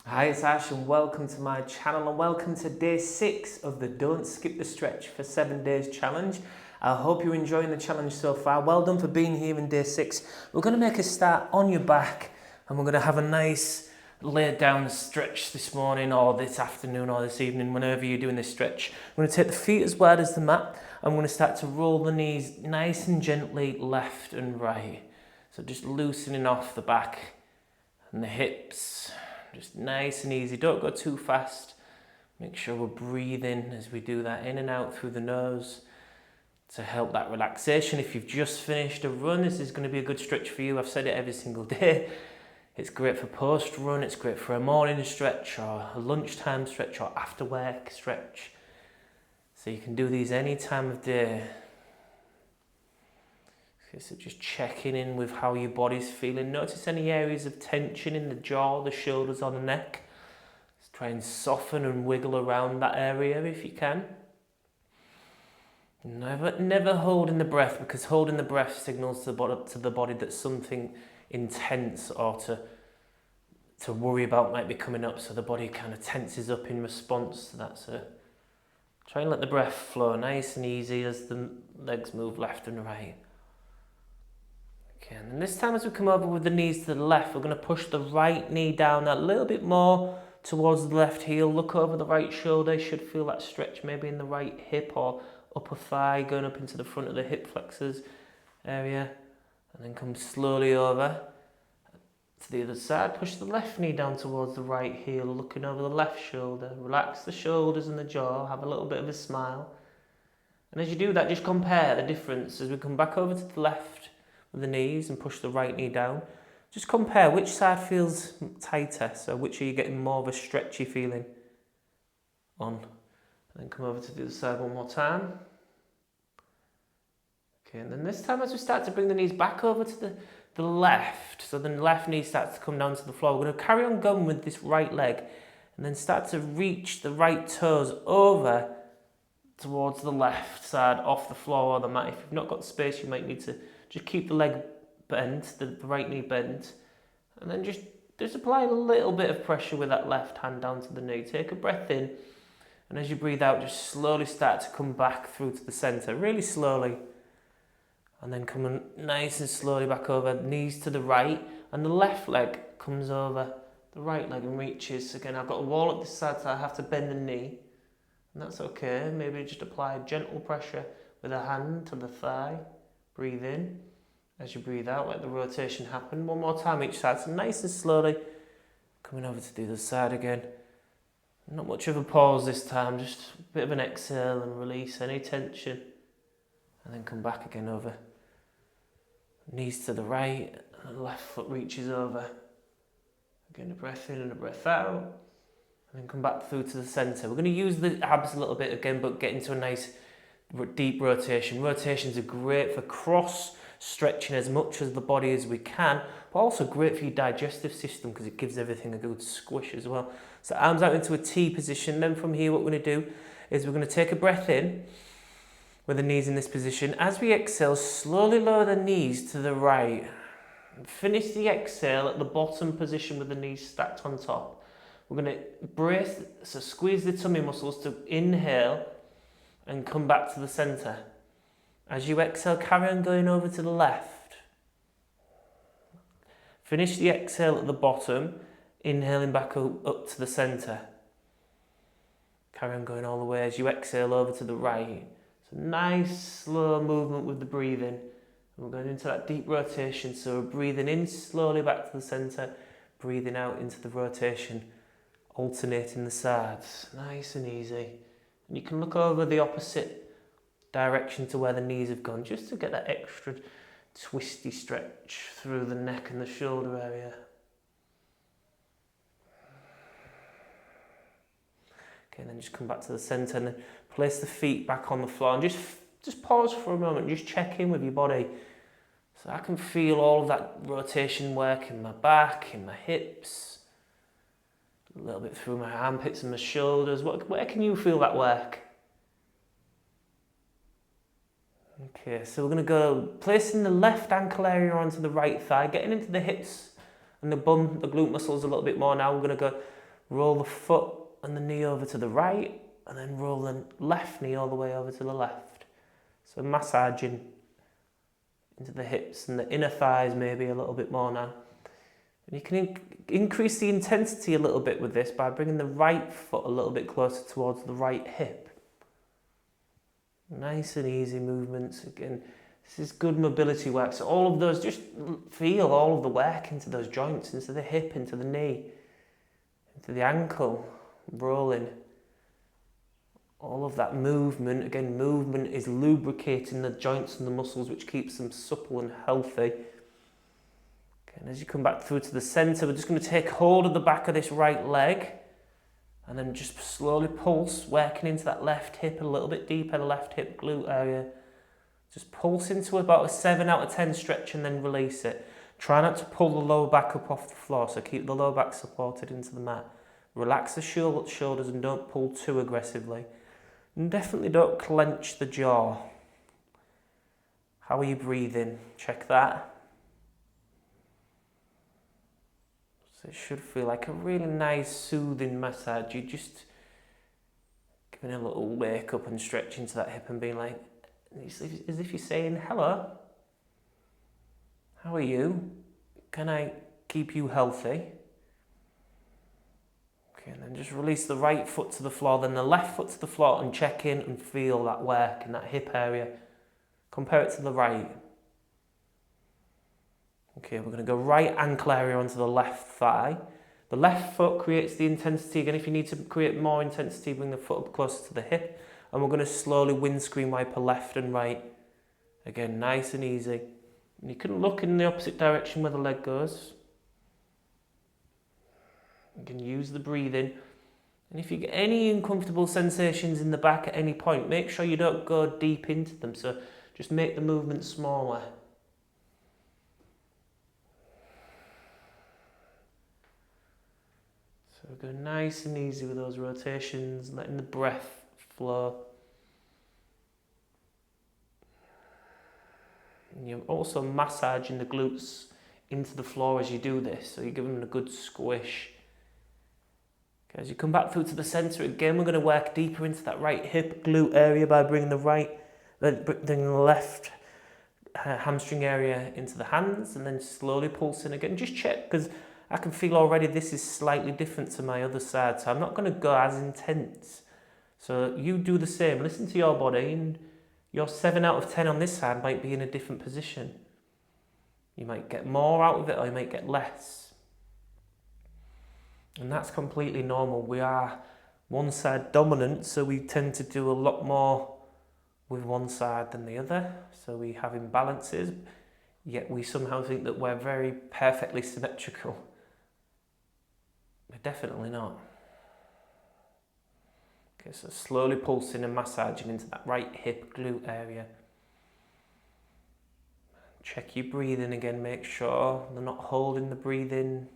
Hi, it's Ash and welcome to my channel and welcome to day 6 of the Don't Skip the Stretch for 7 days challenge. I hope you're enjoying the challenge so far. Well done for being here in day 6. We're going to make a start on your back and we're going to have a nice laid down stretch this morning or this afternoon or this evening, whenever you're doing this stretch. I'm going to take the feet as wide as the mat. I'm going to start to roll the knees nice and gently left and right. So just loosening off the back and the hips. Just nice and easy, don't go too fast. Make sure we're breathing as we do that in and out through the nose to help that relaxation. If you've just finished a run, this is going to be a good stretch for you. I've said it every single day. It's great for post-run, it's great for a morning stretch or a lunchtime stretch or after work stretch. So you can do these any time of day. So just checking in with how your body's feeling. Notice any areas of tension in the jaw, the shoulders or the neck. Just try and soften and wiggle around that area if you can. Never holding the breath, because holding the breath signals to the body that something intense or to worry about might be coming up, so the body kind of tenses up in response to that. So try and let the breath flow nice and easy as the legs move left and right. Okay, and then this time as we come over with the knees to the left, we're going to push the right knee down a little bit more towards the left heel. Look over the right shoulder, you should feel that stretch maybe in the right hip or upper thigh going up into the front of the hip flexors area. And then come slowly over to the other side. Push the left knee down towards the right heel, looking over the left shoulder. Relax the shoulders and the jaw, have a little bit of a smile. And as you do that, just compare the difference as we come back over to the left with the knees and push the right knee down. Just compare which side feels tighter, so which are you getting more of a stretchy feeling on. And then come over to the other side one more time. Okay, and then this time as we start to bring the knees back over to the left, so the left knee starts to come down to the floor, we're going to carry on going with this right leg and then start to reach the right toes over towards the left side off the floor or the mat. If you've not got space, you might need to just keep the leg bent, the right knee bent, and then just apply a little bit of pressure with that left hand down to the knee. Take a breath in, and as you breathe out, just slowly start to come back through to the centre, really slowly, and then come nice and slowly back over, knees to the right, and the left leg comes over the right leg and reaches. Again, I've got a wall at this side, so I have to bend the knee, and that's okay. Maybe just apply gentle pressure with a hand to the thigh. Breathe in. As you breathe out, let the rotation happen. One more time each side. So nice and slowly coming over to the other side again. Not much of a pause this time, just a bit of an exhale and release any tension. And then come back again over. Knees to the right, and the left foot reaches over. Again, a breath in and a breath out. And then come back through to the centre. We're going to use the abs a little bit again, but get into a nice deep rotation. Rotations are great for cross stretching as much as the body as we can, but also great for your digestive system because it gives everything a good squish as well. So arms out into a T position. Then from here what we're going to do is we're going to take a breath in with the knees in this position. As we exhale, slowly lower the knees to the right. Finish the exhale at the bottom position with the knees stacked on top. We're going to brace, so squeeze the tummy muscles to inhale and come back to the centre. As you exhale, carry on going over to the left. Finish the exhale at the bottom, inhaling back up to the centre. Carry on going all the way as you exhale over to the right. So nice slow movement with the breathing. And we're going into that deep rotation, so we're breathing in slowly back to the centre, breathing out into the rotation, alternating the sides. Nice and easy. And you can look over the opposite direction to where the knees have gone, just to get that extra twisty stretch through the neck and the shoulder area. Okay, and then just come back to the centre and then place the feet back on the floor and just pause for a moment, just check in with your body. So I can feel all of that rotation work in my back, in my hips, a little bit through my armpits and my shoulders. Where can you feel that work? Okay, so we're going to go placing the left ankle area onto the right thigh, getting into the hips and the bum, the glute muscles a little bit more now. We're going to go Roll the foot and the knee over to the right, and then roll the left knee all the way over to the left. So massaging into the hips and the inner thighs maybe a little bit more now. And you can increase the intensity a little bit with this by bringing the right foot a little bit closer towards the right hip. Nice and easy movements. Again, this is good mobility work. So all of those, just feel all of the work into those joints, into the hip, into the knee, into the ankle, rolling. All of that movement, again, movement is lubricating the joints and the muscles, which keeps them supple and healthy. Okay, and as you come back through to the centre, we're just going to take hold of the back of this right leg and then just slowly pulse, working into that left hip a little bit deeper, the left hip glute area. Just pulse into about a 7 out of 10 stretch and then release it. Try not to pull the lower back up off the floor, so keep the lower back supported into the mat. Relax the shoulders and don't pull too aggressively. And definitely don't clench the jaw. How are you breathing? Check that. So it should feel like a really nice soothing massage. You're just giving a little wake up and stretch into that hip and being like, as if you're saying, hello, how are you? Can I keep you healthy? Okay, and then just release the right foot to the floor, then the left foot to the floor, and check in and feel that work in that hip area. Compare it to the right. Okay, we're going to go right ankle area onto the left thigh. The left foot creates the intensity. Again, if you need to create more intensity, bring the foot up closer to the hip. And we're going to slowly windscreen wiper left and right. Again, nice and easy. And you can look in the opposite direction where the leg goes. You can use the breathing. And if you get any uncomfortable sensations in the back at any point, make sure you don't go deep into them. So just make the movement smaller. So go nice and easy with those rotations, letting the breath flow. And you're also massaging the glutes into the floor as you do this, so you give them a good squish. Okay, as you come back through to the centre again, we're going to work deeper into that right hip glute area by bringing the left hamstring area into the hands, and then slowly pulsing again. Just check, because I can feel already this is slightly different to my other side, so I'm not going to go as intense. So you do the same. Listen to your body, and your 7 out of 10 on this side might be in a different position. You might get more out of it, or you might get less. And that's completely normal. We are one side dominant, so we tend to do a lot more with one side than the other. So we have imbalances, yet we somehow think that we're very perfectly symmetrical. We're definitely not. Okay, so slowly pulsing and massaging into that right hip glute area. Check your breathing again, make sure they're not holding the breathing.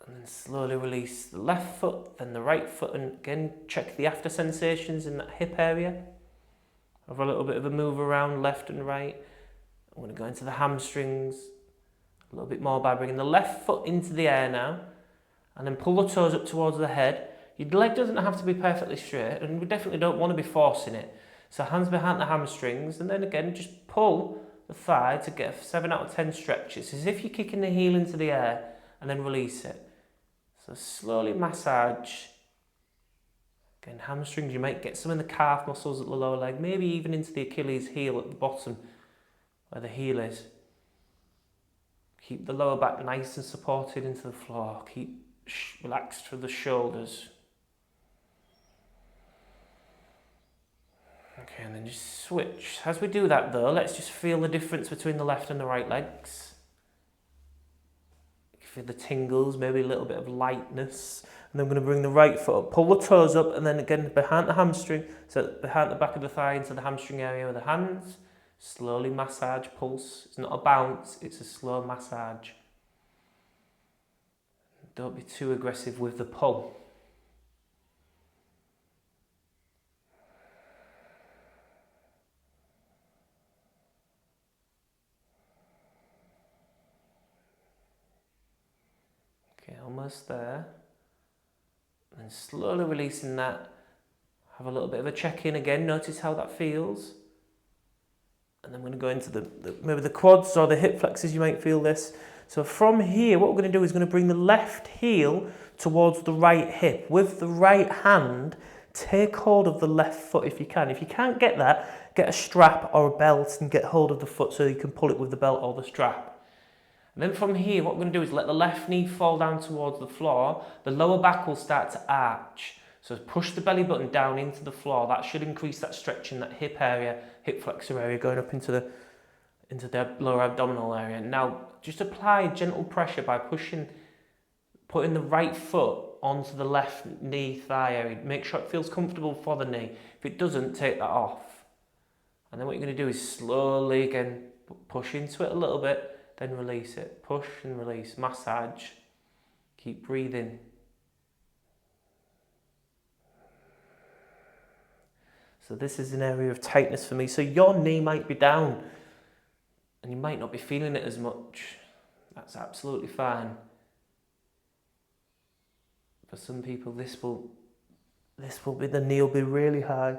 And then slowly release the left foot, then the right foot, and again check the after sensations in that hip area. Have a little bit of a move around left and right. I'm going to go into the hamstrings a little bit more by bringing the left foot into the air now, and then pull the toes up towards the head. Your leg doesn't have to be perfectly straight, and we definitely don't want to be forcing it. So hands behind the hamstrings, and then again just pull the thigh to get a 7 out of 10 stretch. It's as if you're kicking the heel into the air and then release it. So slowly massage. Again, hamstrings, you might get some in the calf muscles at the lower leg, maybe even into the Achilles heel at the bottom where the heel is. Keep the lower back nice and supported into the floor. Keep relaxed through the shoulders. Okay, and then just switch. As we do that though, let's just feel the difference between the left and the right legs. Feel the tingles, maybe a little bit of lightness. And then I'm going to bring the right foot up, pull the toes up, and then again behind the hamstring, so behind the back of the thigh into the hamstring area with the hands. Slowly massage, pulse. It's not a bounce, it's a slow massage. Don't be too aggressive with the pull. Okay, almost there. And slowly releasing that. Have a little bit of a check-in again. Notice how that feels. And then I'm going to go into maybe the quads or the hip flexors. You might feel this. So from here, what we're going to do is going to bring the left heel towards the right hip. With the right hand, take hold of the left foot if you can. If you can't get that, get a strap or a belt and get hold of the foot so you can pull it with the belt or the strap. And then from here, what we're going to do is let the left knee fall down towards the floor. The lower back will start to arch. So push the belly button down into the floor. That should increase that stretch in that hip area, hip flexor area, going up into the lower abdominal area. Now, just apply gentle pressure by putting the right foot onto the left knee thigh area. Make sure it feels comfortable for the knee. If it doesn't, take that off. And then what you're going to do is slowly again push into it a little bit, then release it. Push and release. Massage. Keep breathing. So this is an area of tightness for me. So your knee might be down and you might not be feeling it as much. That's absolutely fine. For some people, the knee will be really high.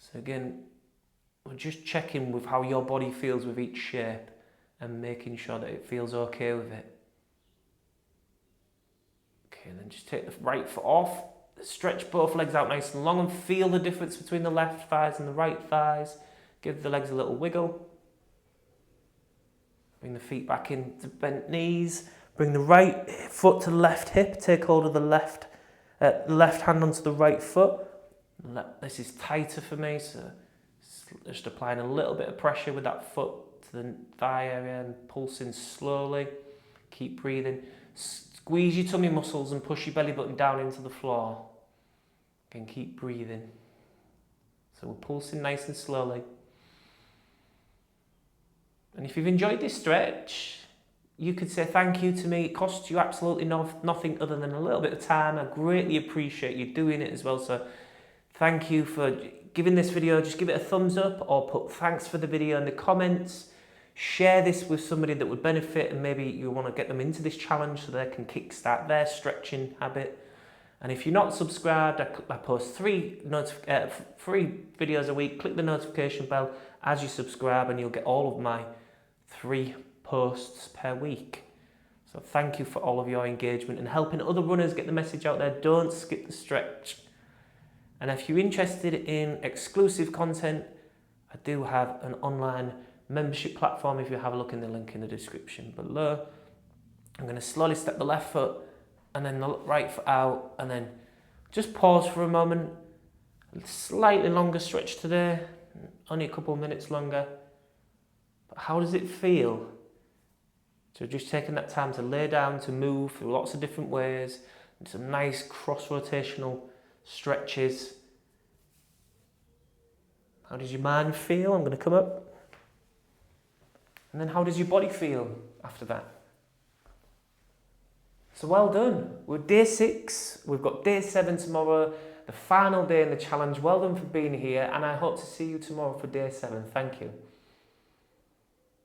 So again, we're just checking with how your body feels with each shape and making sure that it feels okay with it. Okay, then just take the right foot off. Stretch both legs out nice and long and feel the difference between the left thighs and the right thighs. Give the legs a little wiggle. Bring the feet back into bent knees. Bring the right foot to the left hip. Take hold of the left hand onto the right foot. This is tighter for me, so just applying a little bit of pressure with that foot to the thigh area and pulsing slowly. Keep breathing. Squeeze your tummy muscles and push your belly button down into the floor. Again, keep breathing. So we're pulsing nice and slowly. And if you've enjoyed this stretch, you could say thank you to me. It costs you absolutely nothing other than a little bit of time. I greatly appreciate you doing it as well. So thank you for giving this video. Just give it a thumbs up or put thanks for the video in the comments. Share this with somebody that would benefit and maybe you want to get them into this challenge so they can kickstart their stretching habit. And if you're not subscribed, I post three videos a week. Click the notification bell as you subscribe and you'll get all of my 3 posts per week. So thank you for all of your engagement and helping other runners get the message out there. Don't skip the stretch. And if you're interested in exclusive content, I do have an online membership platform. If you have a look in the link in the description below. I'm going to slowly step the left foot and then the right foot out and then just pause for a moment. A slightly longer stretch today, only a couple of minutes longer. But how does it feel? So just taking that time to lay down, to move through lots of different ways, and some nice cross-rotational stretches. How does your mind feel? I'm going to come up. And then how does your body feel after that? So well done. We're day 6. We've got day 7 tomorrow, the final day in the challenge. Well done for being here, and I hope to see you tomorrow for day 7. Thank you.